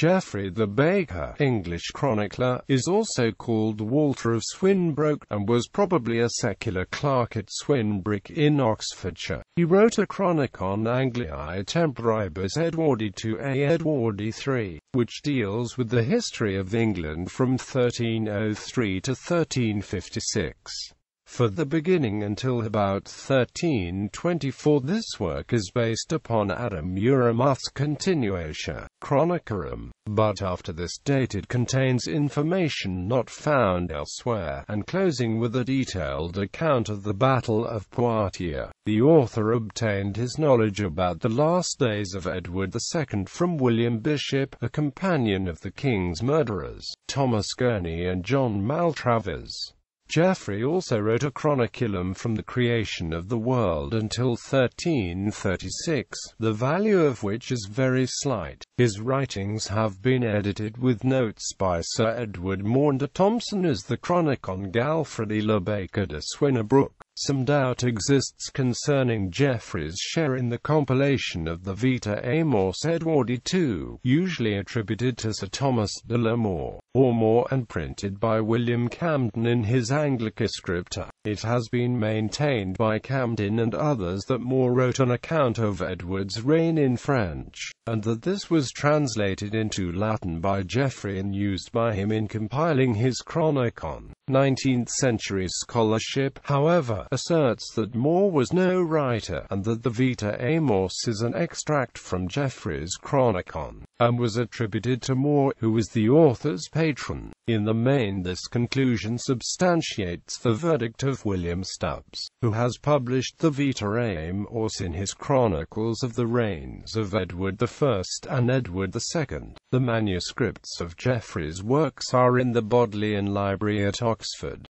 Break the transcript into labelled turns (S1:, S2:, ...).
S1: Geoffrey the Baker, English chronicler, is also called Walter of Swinbroke, and was probably a secular clerk at Swinbrook in Oxfordshire. He wrote a Chronicon Angliae temporibus Edwardi II Edwardi III, which deals with the history of England from 1303 to 1356. For the beginning until about 1324, this work is based upon Adam Murimuth's Continuatio, chronicarium, but after this date it contains information not found elsewhere, and closing with a detailed account of the Battle of Poitiers. The author obtained his knowledge about the last days of Edward II from William Bisschop, a companion of the king's murderers, Thomas Gurney and John Maltravers. Geoffrey also wrote a chronicarium from the creation of the world until 1336, the value of which is very slight. His writings have been edited with notes by Sir Edward Maunder Thompson as the Chronicon Geoffrey the Baker de Swinbrook. Some doubt exists concerning Geoffrey's share in the compilation of the Vita Amos Edwardi II, usually attributed to Sir Thomas de la More, or More, and printed by William Camden in his Anglica Scripta. It has been maintained by Camden and others that More wrote an account of Edward's reign in French, and that this was translated into Latin by Geoffrey and used by him in compiling his Chronicon. 19th-century scholarship, however, asserts that More was no writer, and that the Vita Amos is an extract from Geoffrey's Chronicon, and was attributed to More, who was the author's patron. In the main, this conclusion substantiates the verdict of William Stubbs, who has published the Vita Amos in his Chronicles of the reigns of Edward I and Edward II. The manuscripts of Geoffrey's works are in the Bodleian Library at Oxford.